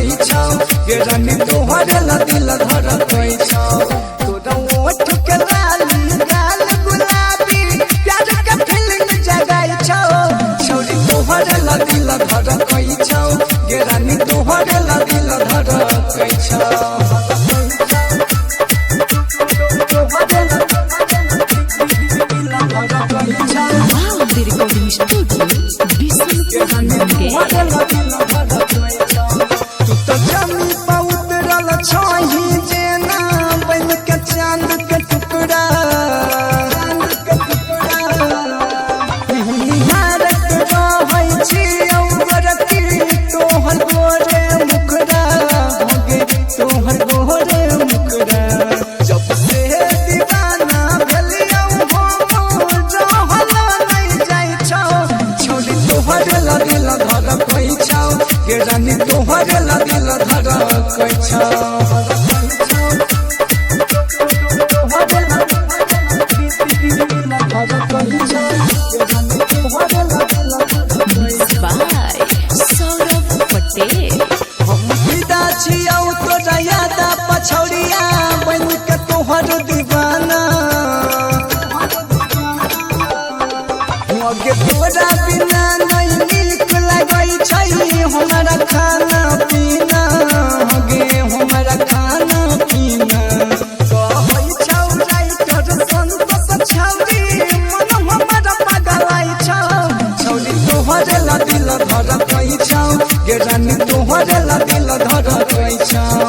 रानी तोहरे ला दिल धर कई छौ तोरा ओठ के लाली गाल गुलाबी प्यार के फीलिंग जगाई छौ छोरी तोहरे ला दिल धर कई छौ गे रानी तोहरे ला दिल धर कई छौ रानी तोहरे ला दिल धर कई छौ हम विदा छियौ तोरा याद पछौड़िया बन के तोहर दीवाना मगे तोरा बिना नहीं नीक लगई छै हमारा खाना पीना गे हमारा खाना पीना कहै छौ राइटर संतोष छौरी मन हमारा पगलाई छौ छौरी तोहरे ला दिल धर कई छौ गे रानी तोहरे ला दिल धर कई छौ।